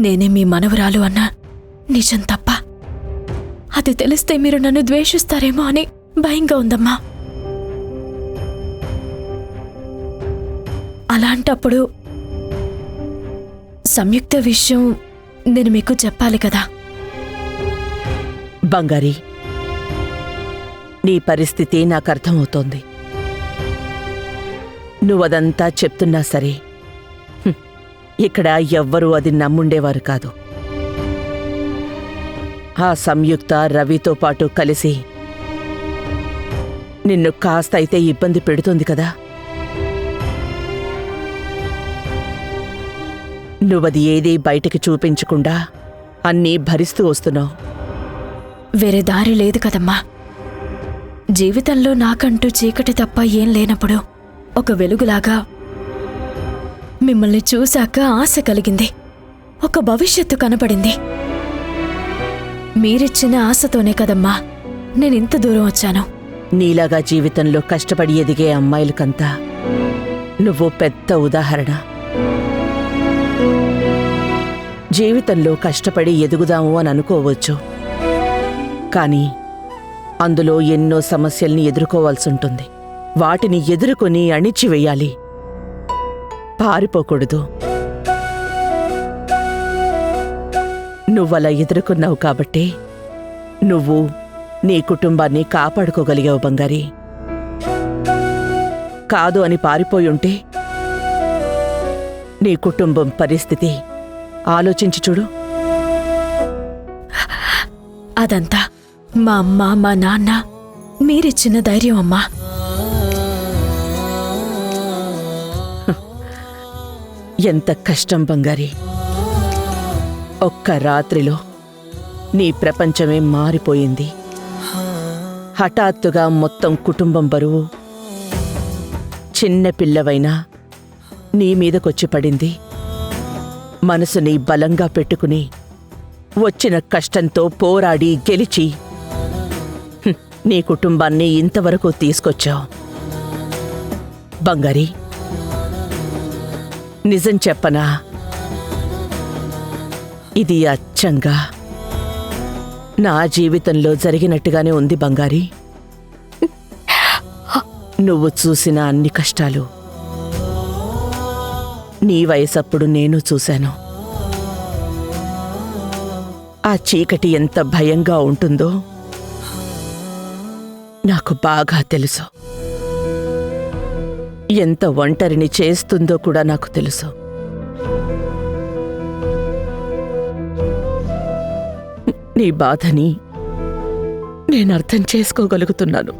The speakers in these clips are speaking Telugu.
నేనే మీ మనవరాలు అన్నా నిజం తప్ప. అది తెలిస్తే మీరు నన్ను ద్వేషిస్తారేమో అని భయంగా ఉందమ్మా. అలాంటప్పుడు సంయుక్త విషయం నేను మీకు చెప్పాలి కదా. బంగారి, నీ పరిస్థితి నాకు అర్థమవుతోంది. నువ్వదంతా చెప్తున్నా సరే ఇక్కడ ఎవ్వరూ అది నమ్ముండేవారు కాదు. ఆ సంయుక్త రవితో పాటు కలిసి నిన్ను కాస్త అయితే ఇబ్బంది పెడుతుంది కదా. నువ్వది ఏదీ బయటికి చూపించకుండా అన్నీ భరిస్తూ వస్తున్నావు. వేరే దారి లేదు కదమ్మా. జీవితంలో నాకంటూ చీకటి తప్ప ఏం లేనప్పుడు ఒక వెలుగులాగా మిమ్మల్ని చూశాక ఆశ కలిగింది. ఒక భవిష్యత్తు కనపడింది. మీరిచ్చిన ఆశతోనే కదమ్మా నేనింత దూరం వచ్చాను. నీలాగా జీవితంలో కష్టపడి ఎదిగే అమ్మాయిలకంతా నువ్వు పెద్ద ఉదాహరణ. జీవితంలో కష్టపడి ఎదుగుదాము అని అనుకోవచ్చు, కానీ అందులో ఎన్నో సమస్యల్ని ఎదుర్కోవాల్సుంటుంది. వాటిని ఎదుర్కొని అణిచివేయాలి, పారిపోకూడదు. నువ్వలా ఎదుర్కొన్నావు కాబట్టే నువ్వు నీ కుటుంబాన్ని కాపాడుకోగలిగావు బంగారి. కాదు అని పారిపోయుంటే నీ కుటుంబం పరిస్థితి ఆలోచించి చూడు. అదంతా మా అమ్మ మా నాన్న మీరిచ్చిన ధైర్యం అమ్మా. ఎంత కష్టం బంగారి. ఒక్క రాత్రిలో నీ ప్రపంచమే మారిపోయింది. హఠాత్తుగా మొత్తం కుటుంబం బరువు చిన్నపిల్లవైనా నీ మీదకొచ్చి పడింది. మనసుని బలంగా పెట్టుకుని వచ్చిన కష్టంతో పోరాడి గెలిచి నీ కుటుంబాన్ని ఇంతవరకు తీసుకొచ్చావు. బంగారి, నిజం చెప్పనా, ఇది అచ్చంగా నా జీవితంలో జరిగినట్టుగానే ఉంది బంగారి. నువ్వు చూసిన అన్ని కష్టాలు నీ వయసప్పుడు నేను చూశాను. ఆ చీకటి ఎంత భయంగా ఉంటుందో నాకు బాగా తెలుసు. ఎంత ఒంటరిని చేస్తుందో కూడా నాకు తెలుసు. నీ బాధని నేను అర్థం చేసుకోగలుగుతున్నాను.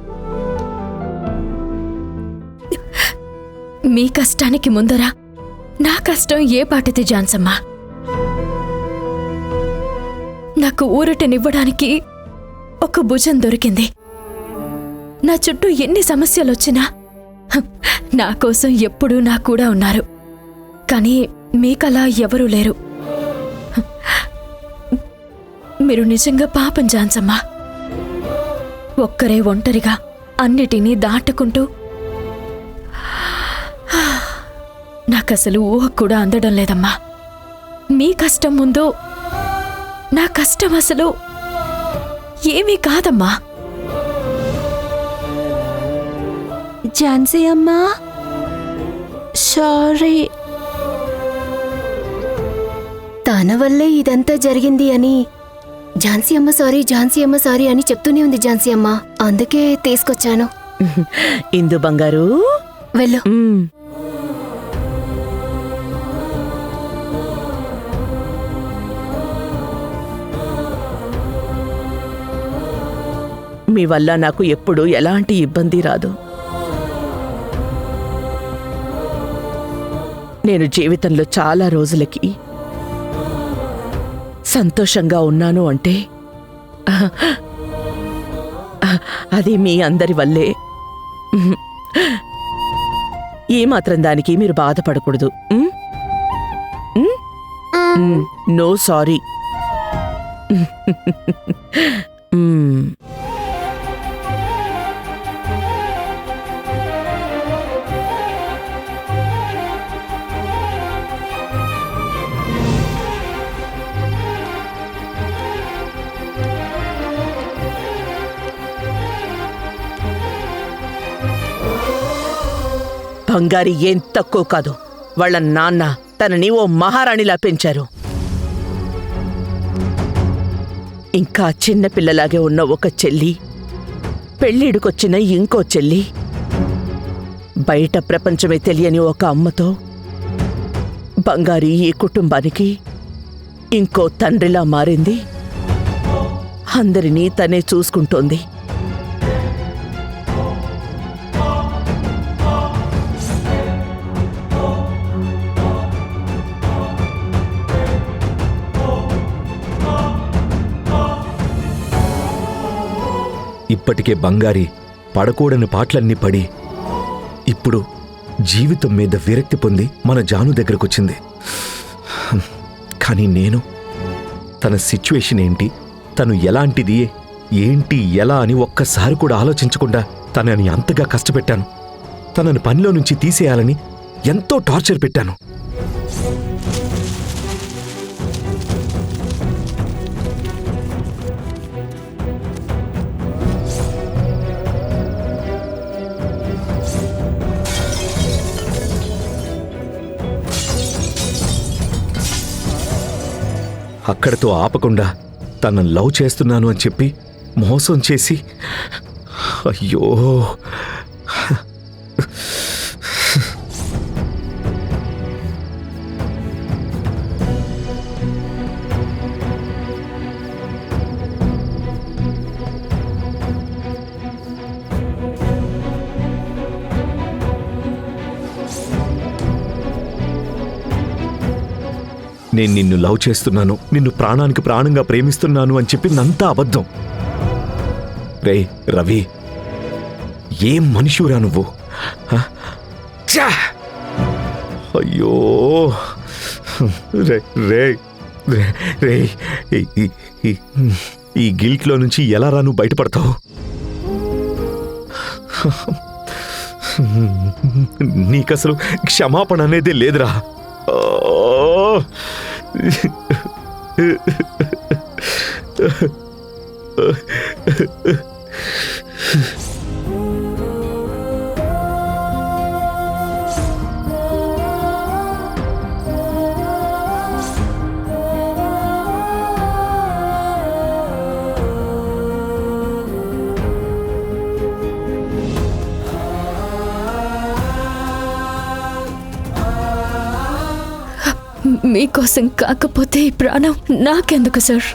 మీ కష్టానికి ముందర నా కష్టం ఏ పాటిది జాన్సమ్మా. నాకు ఊరటనివ్వడానికి ఒక భుజం దొరికింది. నా చుట్టూ ఎన్ని సమస్యలొచ్చినా నా కోసం ఎప్పుడూ నా కూడా ఉన్నారు. కానీ మీకలా ఎవరూ లేరు. మీరు నిజంగా పాపం జాన్సమ్మా. ఒక్కరే ఒంటరిగా అన్నిటినీ దాటుకుంటూ నాకసలు ఊహ కూడా అందడం లేదమ్మా. మీ కష్టం ముందు నా కష్టం అసలు ఏమీ కాదమ్మా. ఝాన్సీ అమ్మా, సారీ. తన వల్లే ఇదంతా జరిగింది అని ఝాన్సీ అమ్మ సారీ, ఝాన్సీ అమ్మ సారీ అని చెప్తూనే ఉంది ఝాన్సీ అమ్మ. అందుకే తీసుకొచ్చాను. ఇందు బంగారు, వెళ్ళు. మీ వల్ల నాకు ఎప్పుడూ ఎలాంటి ఇబ్బంది రాదు. నేను జీవితంలో చాలా రోజులకి సంతోషంగా ఉన్నాను అంటే అది మీ అందరి వల్లే. ఏమాత్రం దానికి మీరు బాధపడకూడదు. No sorry. బంగారి ఏం తక్కువ కాదు. వాళ్ళ నాన్న తనని ఓ మహారాణిలా పెంచారు. ఇంకా చిన్నపిల్లలాగే ఉన్న ఒక చెల్లి, పెళ్ళిడుకొచ్చిన ఇంకో చెల్లి, బయట ప్రపంచమే తెలియని ఒక అమ్మతో బంగారి ఈ కుటుంబానికి ఇంకో తండ్రిలా మారింది. అందరినీ తనే చూసుకుంటోంది. ఇప్పటికే బంగారి పడకూడని పాటలన్నీ పడి ఇప్పుడు జీవితం మీద విరక్తి పొంది మన జాను దగ్గరకొచ్చింది. కానీ నేను తన సిచ్యువేషన్ ఏంటి, తను ఎలాంటిది, ఏంటి ఎలా అని ఒక్కసారి కూడా ఆలోచించకుండా తనని అంతగా కష్టపెట్టాను. తనని పనిలో నుంచి తీసేయాలని ఎంతో టార్చర్ పెట్టాను. అక్కడితో ఆపకుండా తనను లవ్ చేస్తున్నాను అని చెప్పి మోసం చేసి, అయ్యో, నేను నిన్ను లవ్ చేస్తున్నాను, నిన్ను ప్రాణానికి ప్రాణంగా ప్రేమిస్తున్నాను అని చెప్పిందంతా అబద్ధం. రే రవి, ఏం మనిషిరా నువ్వు? ఛా! అయ్యో రే రే రే, ఈ గిల్ట్లో నుంచి ఎలా రా నువ్వు బయటపడతావు? నీకసలు క్షమాపణ అనేదే లేదురా. మీకోసం కాకపోతే ఈ ప్రాణం నాకెందుకు సార్?